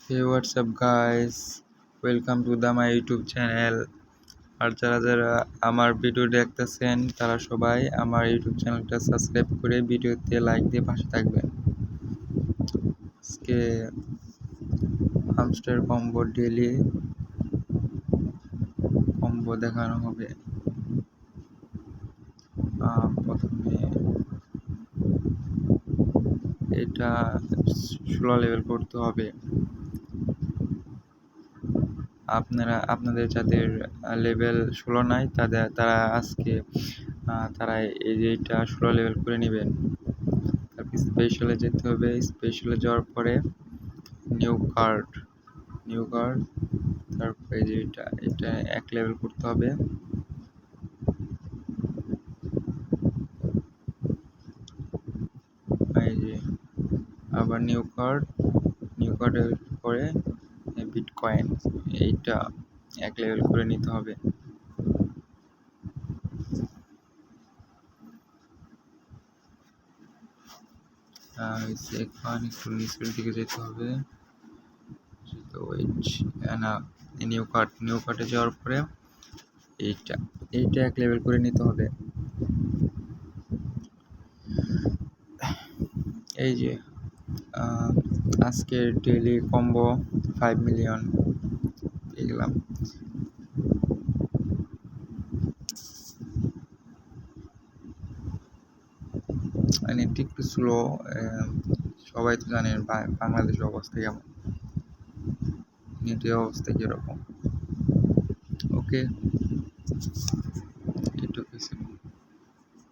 Hey, what's up, guys? Welcome to my YouTube channel. আর যারা আমার video দেখতেছেন তারা সবাই আমার ইউটিউব চ্যানেলটা সাবস্ক্রাইব করে ভিডিওতে লাইক দিয়ে পাশে থাকবেন। আজকে হামস্টার কম্বো ডেইলি কম্বো দেখানো হবে। প্রথমে এটা 16 লেভেল করতে হবে। আপনাদের যাদের লেভেল 16 নাই তারা আজকে তারা এইটা 16 লেভেল করে নেবেন। তারপর স্পেশালে যেতে হবে। স্পেশালে যাওয়ার পরে নিউ কার্ড তারপরে যে এটা 1 লেভেল করতে হবে। এই যে আবার নিউ কার্ডের পরে বিটকয়েন এইটা 1 লেভেল করে নিতে হবে। এখন একটু নিচের দিকে যেতে হবে। নিউ কার্ডে যাওয়ার পরে এইটা 1 লেভেল করে নিতে হবে। এই যে আজকের ডেইলি কম্বো 5 মিলিয়ন পেয়ে গেলাম। নেটটি একটু স্লো, সবাই তো জানেন বাংলাদেশের অবস্থা কেমন, নেটের অবস্থা কিরকম। ওকে।